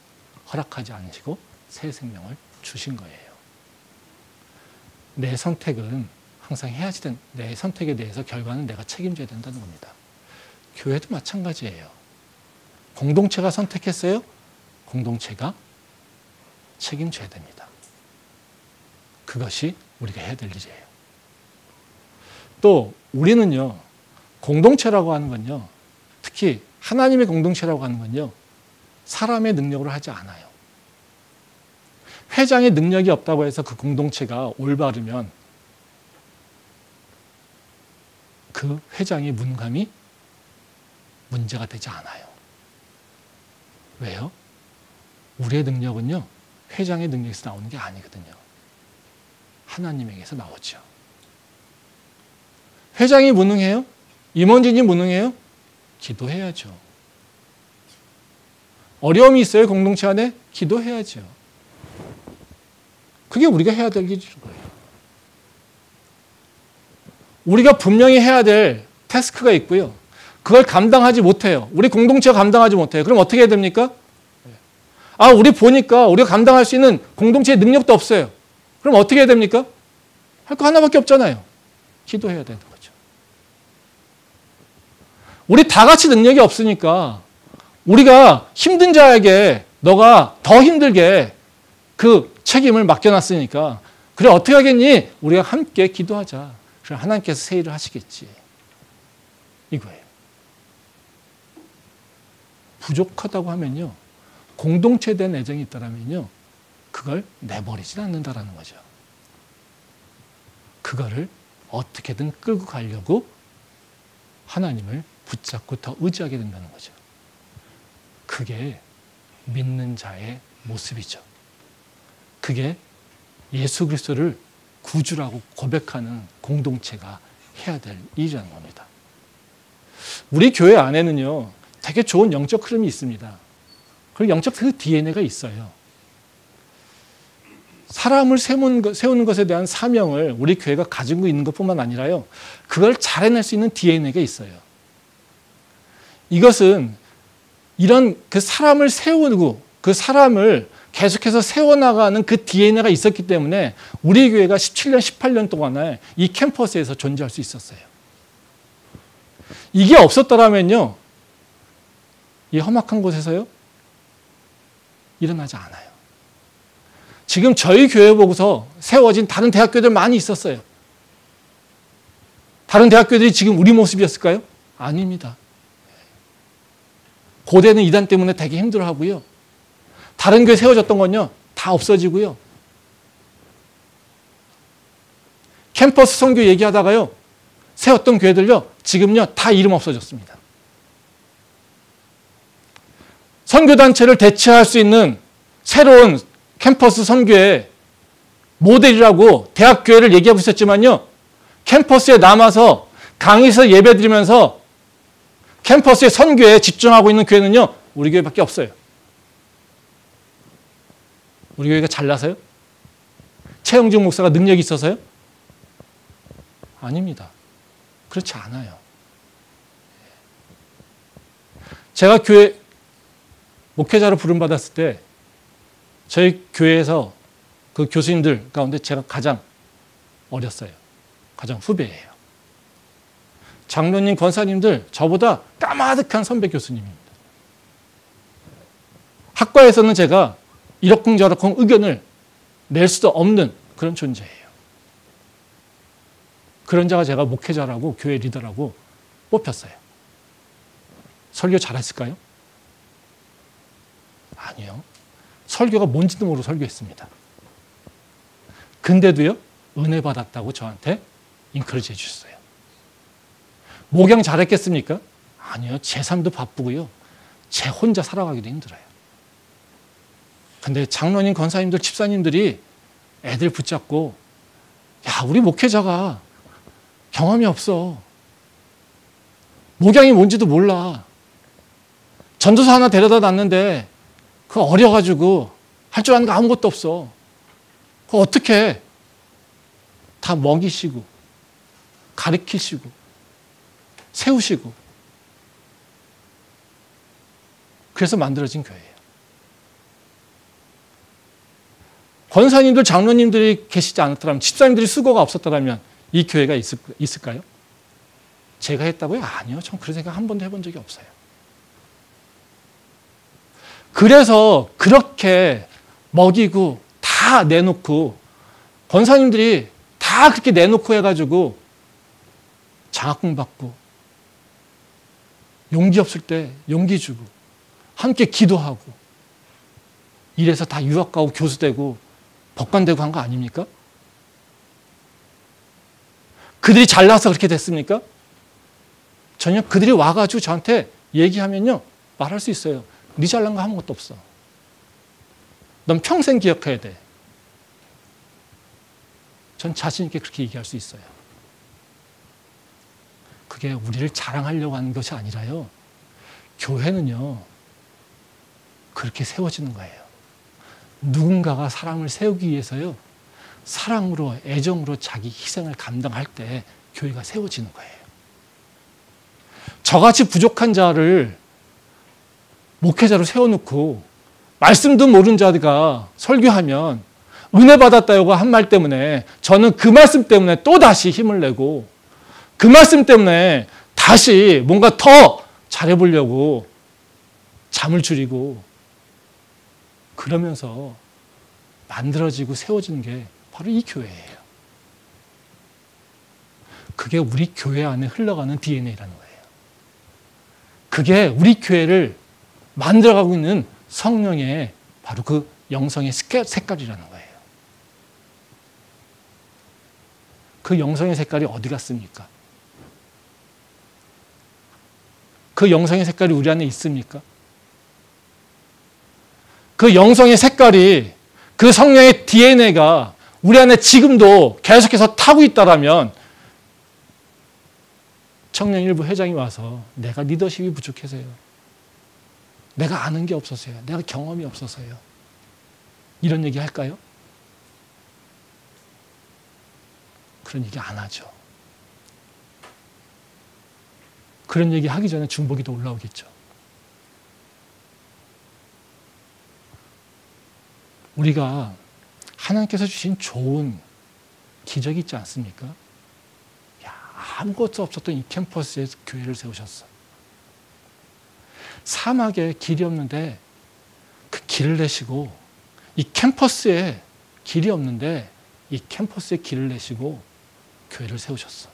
허락하지 않으시고 새 생명을 주신 거예요. 내 선택은 항상 해야지 된, 내 선택에 대해서 결과는 내가 책임져야 된다는 겁니다. 교회도 마찬가지예요. 공동체가 선택했어요? 공동체가 책임져야 됩니다. 그것이 우리가 해야 될 일이에요. 또 우리는요, 공동체라고 하는 건요, 특히 하나님의 공동체라고 하는 건요, 사람의 능력으로 하지 않아요. 회장의 능력이 없다고 해서 그 공동체가 올바르면 그 회장의 문감이 문제가 되지 않아요. 왜요? 우리의 능력은요, 회장의 능력에서 나오는 게 아니거든요. 하나님에게서 나오죠. 회장이 무능해요? 임원진이 무능해요? 기도해야죠. 어려움이 있어요, 공동체 안에? 기도해야죠. 그게 우리가 해야 될 일인 거예요. 우리가 분명히 해야 될 태스크가 있고요. 그걸 감당하지 못해요. 우리 공동체가 감당하지 못해요. 그럼 어떻게 해야 됩니까? 우리 보니까 우리가 감당할 수 있는 공동체의 능력도 없어요. 그럼 어떻게 해야 됩니까? 할 거 하나밖에 없잖아요. 기도해야 되는 거죠. 우리 다 같이 능력이 없으니까 우리가 힘든 자에게 너가 더 힘들게 그 책임을 맡겨놨으니까 그래 어떻게 하겠니? 우리가 함께 기도하자. 그럼 하나님께서 새 일을 하시겠지. 이거예요. 부족하다고 하면요, 공동체에 대한 애정이 있다면요, 그걸 내버리진 않는다라는 거죠. 그거를 어떻게든 끌고 가려고 하나님을 붙잡고 더 의지하게 된다는 거죠. 그게 믿는 자의 모습이죠. 그게 예수 그리스도를 구주라고 고백하는 공동체가 해야 될 일이라는 겁니다. 우리 교회 안에는요, 되게 좋은 영적 흐름이 있습니다. 그리고 영적 그 DNA가 있어요. 사람을 세우는 것에 대한 사명을 우리 교회가 가지고 있는 것뿐만 아니라요, 그걸 잘 해낼 수 있는 DNA가 있어요. 이것은 이런 그 사람을 세우고 그 사람을 계속해서 세워나가는 그 DNA가 있었기 때문에 우리 교회가 17년, 18년 동안에 이 캠퍼스에서 존재할 수 있었어요. 이게 없었더라면요, 이 험악한 곳에서요, 일어나지 않아요. 지금 저희 교회 보고서 세워진 다른 대학교들 많이 있었어요. 다른 대학교들이 지금 우리 모습이었을까요? 아닙니다. 고대는 이단 때문에 되게 힘들어하고요. 다른 교회 세워졌던 건요, 다 없어지고요. 캠퍼스 선교 얘기하다가요, 세웠던 교회들요, 지금요, 다 이름 없어졌습니다. 선교단체를 대체할 수 있는 새로운 캠퍼스 선교의 모델이라고 대학교회를 얘기하고 있었지만요, 캠퍼스에 남아서 강의에서 예배드리면서 캠퍼스의 선교에 집중하고 있는 교회는요, 우리 교회밖에 없어요. 우리 교회가 잘나서요? 최영준 목사가 능력이 있어서요? 아닙니다. 그렇지 않아요. 제가 교회 목회자로 부름받았을 때 저희 교회에서 그 교수님들 가운데 제가 가장 어렸어요. 가장 후배예요. 장로님, 권사님들 저보다 까마득한 선배 교수님입니다. 학과에서는 제가 이러쿵저러쿵 의견을 낼 수도 없는 그런 존재예요. 그런 자가 제가 목회자라고 교회 리더라고 뽑혔어요. 설교 잘했을까요? 아니요. 설교가 뭔지도 모르고 설교했습니다. 근데도요, 은혜 받았다고 저한테 인커리지 해주셨어요. 목양 잘했겠습니까? 아니요. 제 삶도 바쁘고요, 제 혼자 살아가기도 힘들어요. 근데 장로님, 권사님들, 집사님들이 애들 붙잡고, 야, 우리 목회자가 경험이 없어. 목양이 뭔지도 몰라. 전도사 하나 데려다 놨는데 그거 어려가지고 할 줄 아는 거 아무것도 없어. 그거 어떻게 다 먹이시고 가르치시고 세우시고, 그래서 만들어진 교회예요. 권사님들, 장로님들이 계시지 않았더라면, 집사님들이 수고가 없었더라면 이 교회가 있을까요? 제가 했다고요? 아니요. 전 그런 생각 한 번도 해본 적이 없어요. 그래서 그렇게 먹이고 다 내놓고, 권사님들이 다 그렇게 내놓고 해가지고 장학금 받고, 용기 없을 때 용기 주고, 함께 기도하고, 이래서 다 유학 가고 교수 되고 법관되고 한 거 아닙니까? 그들이 잘나서 그렇게 됐습니까? 전혀. 그들이 와가지고 저한테 얘기하면요, 말할 수 있어요. 네 잘난 거 아무것도 없어. 넌 평생 기억해야 돼. 전 자신 있게 그렇게 얘기할 수 있어요. 그게 우리를 자랑하려고 하는 것이 아니라요, 교회는요, 그렇게 세워지는 거예요. 누군가가 사람을 세우기 위해서요, 사랑으로, 애정으로 자기 희생을 감당할 때 교회가 세워지는 거예요. 저같이 부족한 자를 목회자로 세워놓고 말씀도 모르는 자가 설교하면 은혜 받았다고 한 말 때문에 저는 그 말씀 때문에 또 다시 힘을 내고, 그 말씀 때문에 다시 뭔가 더 잘해보려고 잠을 줄이고, 그러면서 만들어지고 세워지는 게 바로 이 교회예요. 그게 우리 교회 안에 흘러가는 DNA라는 거예요. 그게 우리 교회를 만들어가고 있는 성령의 바로 그 영성의 색깔이라는 거예요. 그 영성의 색깔이 어디 갔습니까? 그 영성의 색깔이 우리 안에 있습니까? 그 영성의 색깔이, 그 성령의 DNA가 우리 안에 지금도 계속해서 타고 있다라면 청년 일부 회장이 와서 내가 리더십이 부족해서요, 내가 아는 게 없어서요, 내가 경험이 없어서요, 이런 얘기 할까요? 그런 얘기 안 하죠. 그런 얘기 하기 전에 중보기도 올라오겠죠. 우리가 하나님께서 주신 좋은 기적이 있지 않습니까? 야, 아무것도 없었던 이 캠퍼스에 교회를 세우셨어. 사막에 길이 없는데 그 길을 내시고, 이 캠퍼스에 길이 없는데 이 캠퍼스에 길을 내시고 교회를 세우셨어.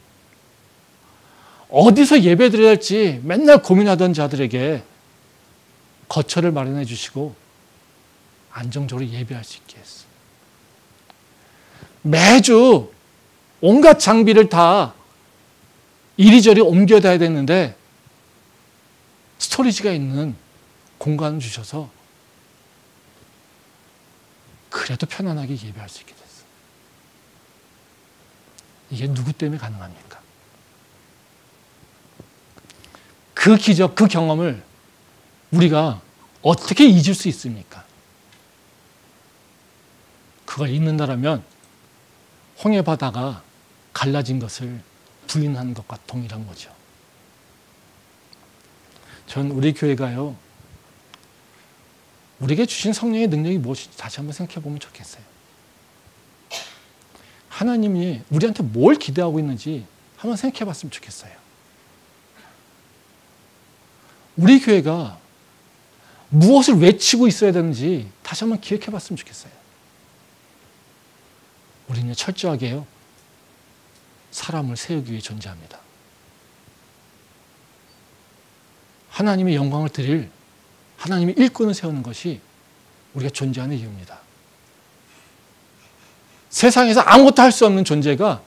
어디서 예배 드려야 할지 맨날 고민하던 자들에게 거처를 마련해 주시고 안정적으로 예배할 수 있게 했어. 매주 온갖 장비를 다 이리저리 옮겨다야 되는데 스토리지가 있는 공간을 주셔서 그래도 편안하게 예배할 수 있게 됐어. 이게 누구 때문에 가능합니까? 그 기적, 그 경험을 우리가 어떻게 잊을 수 있습니까? 그걸 잊는다라면 홍해 바다가 갈라진 것을 부인하는 것과 동일한 거죠. 전 우리 교회가요, 우리에게 주신 성령의 능력이 무엇인지 다시 한번 생각해 보면 좋겠어요. 하나님이 우리한테 뭘 기대하고 있는지 한번 생각해 봤으면 좋겠어요. 우리 교회가 무엇을 외치고 있어야 되는지 다시 한번 기억해 봤으면 좋겠어요. 우리는 철저하게요, 사람을 세우기 위해 존재합니다. 하나님의 영광을 드릴 하나님의 일꾼을 세우는 것이 우리가 존재하는 이유입니다. 세상에서 아무것도 할 수 없는 존재가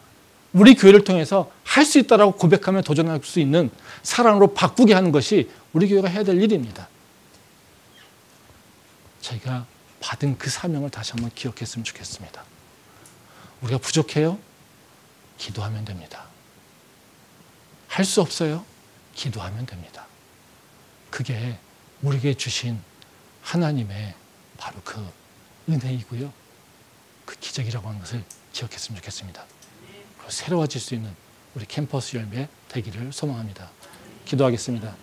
우리 교회를 통해서 할 수 있다라고 고백하며 도전할 수 있는 사랑으로 바꾸게 하는 것이 우리 교회가 해야 될 일입니다. 저희가 받은 그 사명을 다시 한번 기억했으면 좋겠습니다. 우리가 부족해요? 기도하면 됩니다. 할 수 없어요? 기도하면 됩니다. 그게 우리에게 주신 하나님의 바로 그 은혜이고요, 그 기적이라고 하는 것을 기억했으면 좋겠습니다. 새로워질 수 있는 우리 캠퍼스 열매 되기를 소망합니다. 기도하겠습니다.